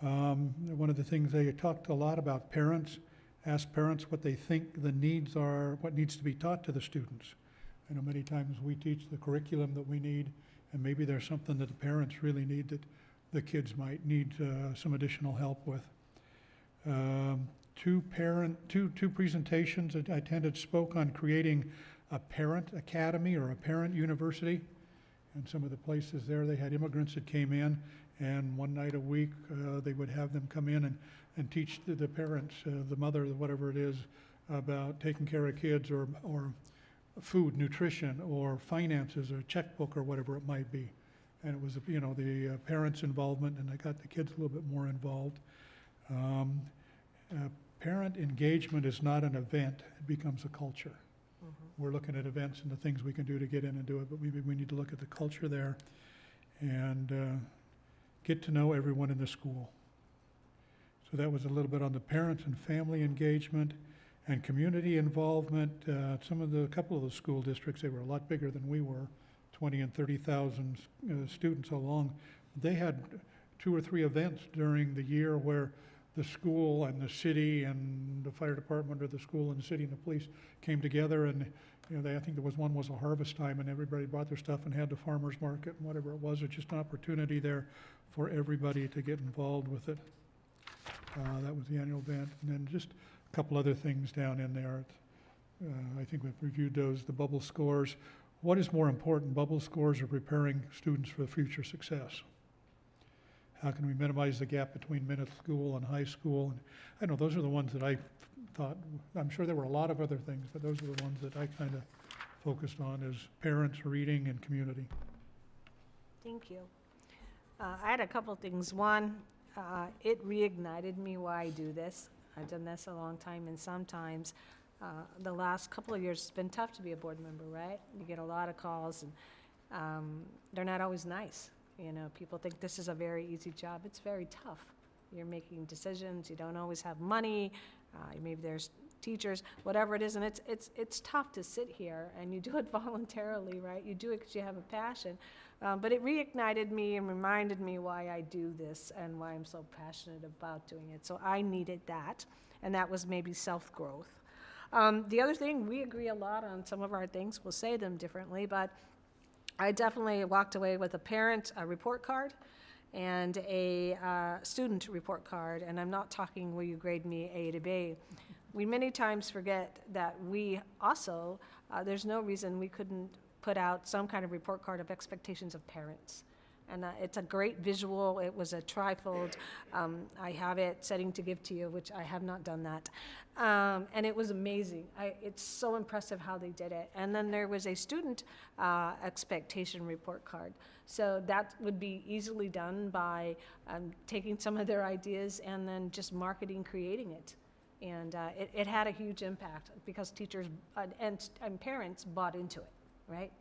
One of the things they talked a lot about parents. Ask parents what they think the needs are, what needs to be taught to the students. I know many times we teach the curriculum that we need, and maybe there's something that the parents really need that the kids might need some additional help with. 2 presentations that I attended spoke on creating a parent academy or a parent university. And some of the places there, they had immigrants that came in, and one night a week they would have them come in and teach the parents, the mother, whatever it is, about taking care of kids or food, nutrition, or finances, or checkbook, or whatever it might be. And it was, the parents' involvement, and I got the kids a little bit more involved. Parent engagement is not an event, it becomes a culture. We're looking at events and the things we can do to get in and do it, but we need to look at the culture there and get to know everyone in the school. So that was a little bit on the parents and family engagement and community involvement. A couple of the school districts, they were a lot bigger than we were, 20 and 30,000 students along. They had 2 or 3 events during the year where the school and the city and the fire department, or the school and the city and the police came together, and I think there was one was a harvest time, and everybody brought their stuff and had the farmer's market and whatever it was. It's just an opportunity there for everybody to get involved with it. That was the annual event. And then just a couple other things down in there. I think we've reviewed those, the bubble scores. What is more important, bubble scores or preparing students for future success? How can we minimize the gap between middle school and high school? And I know those are the ones that I thought, I'm sure there were a lot of other things, but those are the ones that I kind of focused on as parents, reading, and community. Thank you. I had a couple things. One, it reignited me why I do this. I've done this a long time, and sometimes the last couple of years it's been tough to be a board member, right? You get a lot of calls, and they're not always nice. People think this is a very easy job. It's very tough. You're making decisions. You don't always have money. Maybe there's teachers, whatever it is, and it's tough to sit here, and you do it voluntarily, right? You do it because you have a passion. But it reignited me and reminded me why I do this and why I'm so passionate about doing it. So I needed that, and that was maybe self-growth. The other thing, we agree a lot on some of our things. We'll say them differently, but I definitely walked away with a parent report card and a student report card, and I'm not talking will you grade me A to B. We many times forget that we also, there's no reason we couldn't put out some kind of report card of expectations of parents. And it's a great visual. It was a trifold. I have it setting to give to you, which I have not done that. And it was amazing. It's so impressive how they did it. And then there was a student expectation report card. So that would be easily done by taking some of their ideas and then just marketing, creating it. And it had a huge impact because teachers and parents bought into it, right?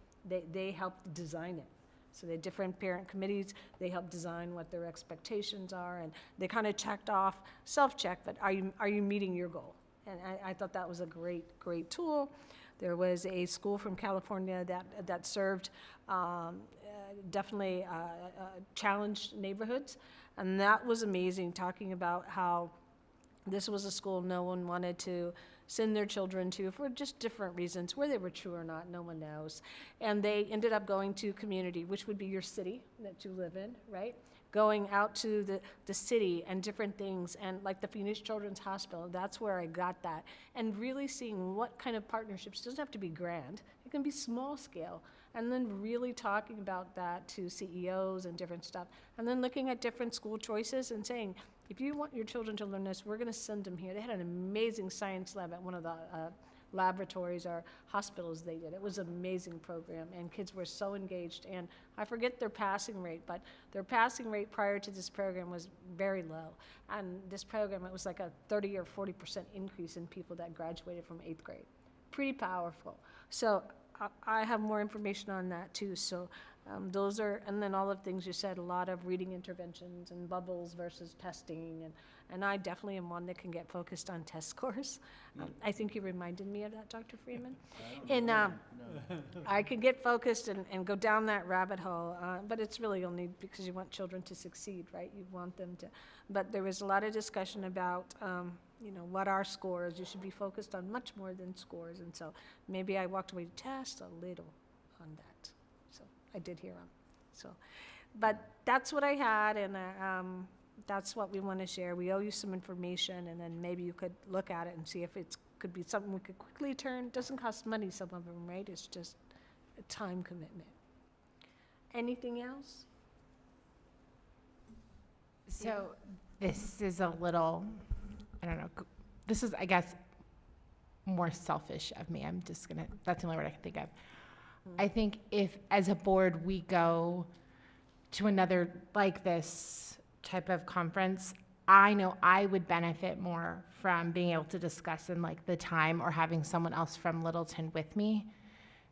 They helped design it. So the different parent committees, they help design what their expectations are, and they kind of checked off, self-check, but are you meeting your goal? And I thought that was a great tool. There was a school from California that served definitely challenged neighborhoods, and that was amazing, talking about how this was a school no one wanted to send their children to for just different reasons. Whether they were true or not, no one knows. And they ended up going to community, which would be your city that you live in, right? Going out to the city and different things, and like the Phoenix Children's Hospital, that's where I got that. And really seeing what kind of partnerships, doesn't have to be grand, it can be small scale. And then really talking about that to CEOs and different stuff. And then looking at different school choices and saying, if you want your children to learn this, we're going to send them here. They had an amazing science lab at one of the laboratories or hospitals they did. It was an amazing program, and kids were so engaged. And I forget their passing rate, but their passing rate prior to this program was very low. And this program, it was like a 30 or 40% increase in people that graduated from 8th grade. Pretty powerful. So I have more information on that too. So those are, and then all of the things you said, a lot of reading interventions and bubbles versus testing, and I definitely am one that can get focused on test scores. I think you reminded me of that, Dr. Freeman. And I could get focused and go down that rabbit hole, but it's really only because you want children to succeed, right? You want them to, but there was a lot of discussion about, what are scores? You should be focused on much more than scores, and so maybe I walked away just a little on that. I did hear them. So, but that's what I had, and that's what we want to share. We owe you some information, and then maybe you could look at it and see if it could be something we could quickly turn. It doesn't cost money, some of them, right? It's just a time commitment. Anything else? So this is a little, I don't know, this is, I guess, more selfish of me. That's the only word I can think of. I think if, as a board, we go to another like this type of conference, I know I would benefit more from being able to discuss in like the time or having someone else from Littleton with me,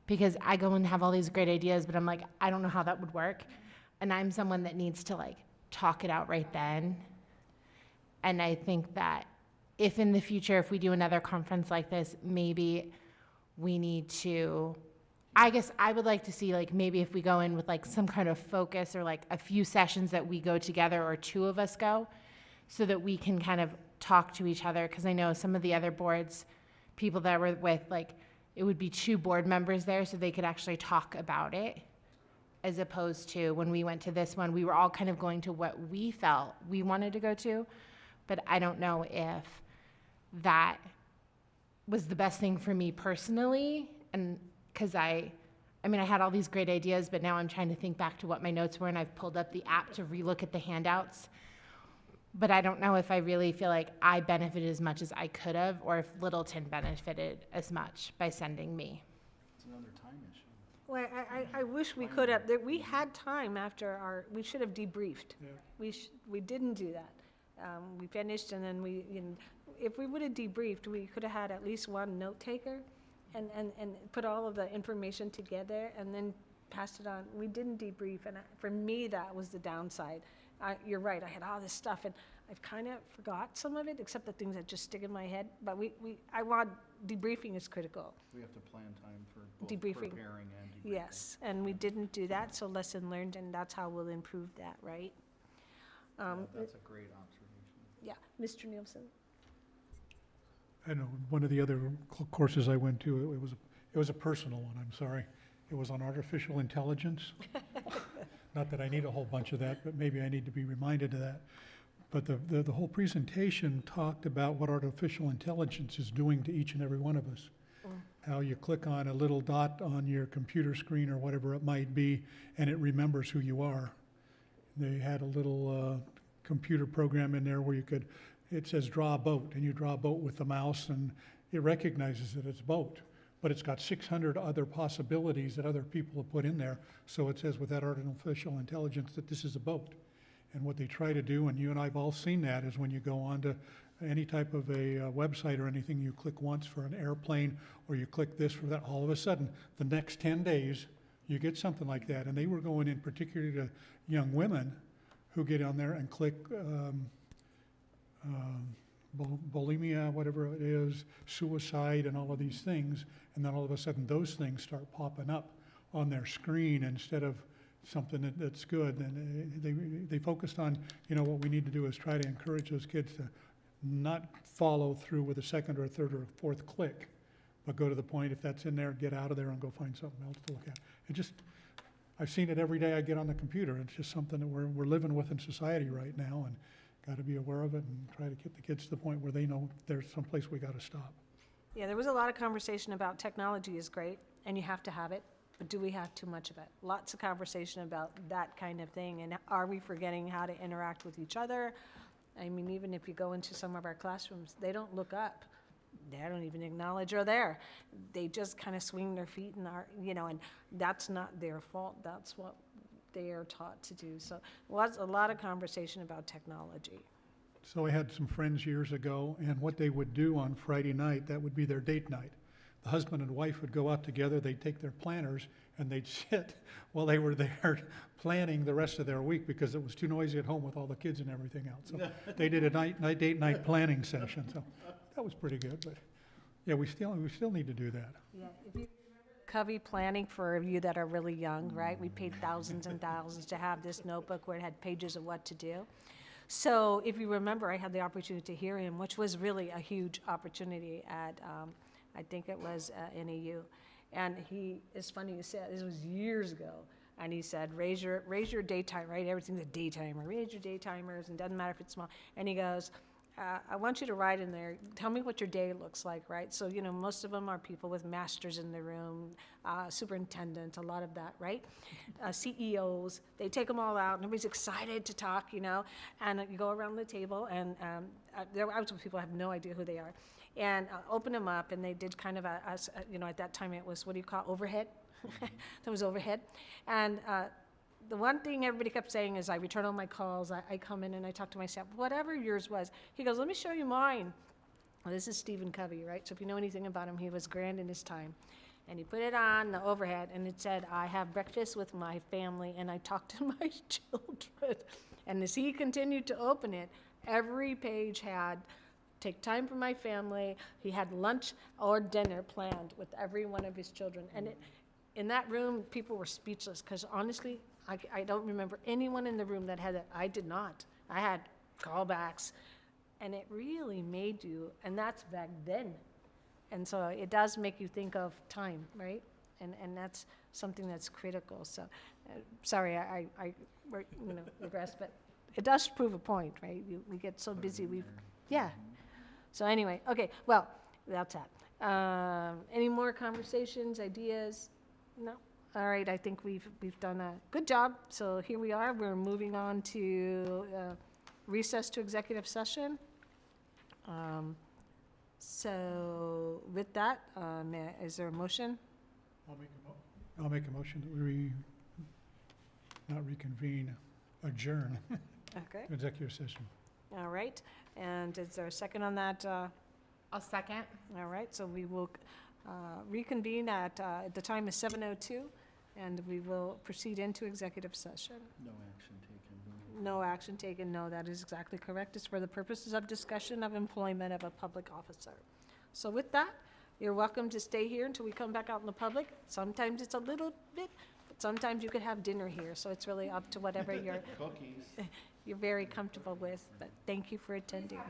because I go and have all these great ideas, but I'm like, I don't know how that would work. And I'm someone that needs to like talk it out right then. And I think that if in the future, if we do another conference like this, maybe we need to, I guess I would like to see, like, maybe if we go in with like some kind of focus or like a few sessions that we go together or two of us go, so that we can kind of talk to each other. Because I know some of the other boards, people that were with, like, it would be 2 board members there so they could actually talk about it, as opposed to when we went to this one, we were all kind of going to what we felt we wanted to go to. But I don't know if that was the best thing for me personally, and because I had all these great ideas, but now I'm trying to think back to what my notes were, and I've pulled up the app to relook at the handouts. But I don't know if I really feel like I benefited as much as I could have, or if Littleton benefited as much by sending me. It's another time issue. Well, I wish we could have. We had time after we should have debriefed. Yeah. We didn't do that. We finished, and then if we would have debriefed, we could have had at least one note taker and put all of the information together and then passed it on. We didn't debrief, and for me, that was the downside. you're right, I had all this stuff, and I've kind of forgot some of it, except the things that just stick in my head. But I want, debriefing is critical. We have to plan time for both Debriefing. preparing and debriefing. Yes, and we didn't do that, so lesson learned, and that's how we'll improve that, right? Yeah, that's a great observation. Yeah, Mr. Nielsen? I know, one of the other courses I went to, it was a personal one, I'm sorry. It was on artificial intelligence. Not that I need a whole bunch of that, but maybe I need to be reminded of that. But the whole presentation talked about what artificial intelligence is doing to each and every one of us. How you click on a little dot on your computer screen or whatever it might be, and it remembers who you are. They had a little computer program in there where it says draw a boat, and you draw a boat with the mouse, and it recognizes that it's a boat. But it's got 600 other possibilities that other people have put in there. So it says with that artificial intelligence that this is a boat. And what they try to do, and you and I have all seen that, is when you go onto any type of a website or anything, you click once for an airplane, or you click this for that, all of a sudden, the next 10 days, you get something like that. And they were going in particularly to young women who get on there and click bulimia, whatever it is, suicide, and all of these things. And then all of a sudden, those things start popping up on their screen instead of something that's good. And they focused on, what we need to do is try to encourage those kids to not follow through with a second or a third or a fourth click, but go to the point, if that's in there, get out of there and go find something else to look at. I've seen it every day I get on the computer. It's just something that we're living with in society right now, and got to be aware of it and try to get the kids to the point where they know there's someplace we got to stop. Yeah, there was a lot of conversation about technology is great, and you have to have it, but do we have too much of it? Lots of conversation about that kind of thing, and are we forgetting how to interact with each other? I mean, even if you go into some of our classrooms, they don't look up. They don't even acknowledge you're there. They just kind of swing their feet and and that's not their fault. That's what they are taught to do. So lots, a lot of conversation about technology. So I had some friends years ago, and what they would do on Friday night, that would be their date night. The husband and wife would go out together, they'd take their planners, and they'd sit while they were there planning the rest of their week because it was too noisy at home with all the kids and everything else. So they did a date night planning session, so that was pretty good. But yeah, we still need to do that. Yeah, if you Covey planning, for you that are really young, right? We paid thousands and thousands to have this notebook where it had pages of what to do. So if you remember, I had the opportunity to hear him, which was really a huge opportunity at, I think it was NAU. And it's funny you said, this was years ago, and he said, raise your daytime, right? Everything's a daytimer. Raise your daytimers, and doesn't matter if it's small. And he goes, I want you to write in there, tell me what your day looks like, right? So, most of them are people with masters in the room, superintendents, a lot of that, right? CEOs, they take them all out, and everybody's excited to talk, and you go around the table, and I was with people, I have no idea who they are, and open them up, and they did kind of at that time it was, what do you call it, overhead? That was overhead. And the one thing everybody kept saying is, I return all my calls, I come in and I talk to my staff, whatever yours was. He goes, let me show you mine. Well, this is Stephen Covey, right? So if you know anything about him, he was grand in his time. And he put it on the overhead, and it said, I have breakfast with my family, and I talk to my children. And as he continued to open it, every page had, take time for my family. He had lunch or dinner planned with every one of his children. And in that room, people were speechless, because honestly, I don't remember anyone in the room that had that. I did not. I had callbacks, and it really made you, and that's back then. And so it does make you think of time, right? And that's something that's critical. So, sorry, I regress, but it does prove a point, right? We get so busy, yeah. So anyway, okay, well, that's that. Any more conversations, ideas? No? All right, I think we've done a good job. So here we are. We're moving on to recess to executive session. So with that, is there a motion? I'll make a motion that we not reconvene, adjourn Okay. executive session. All right. And is there a second on that? I'll second. All right. So we will reconvene at the time is 7:02, and we will proceed into executive session. No action taken. No action taken, no, that is exactly correct. It's for the purposes of discussion of employment of a public officer. So with that, you're welcome to stay here until we come back out in the public. Sometimes it's a little bit, but sometimes you could have dinner here, so it's really up to whatever you're very comfortable with. But thank you for attending.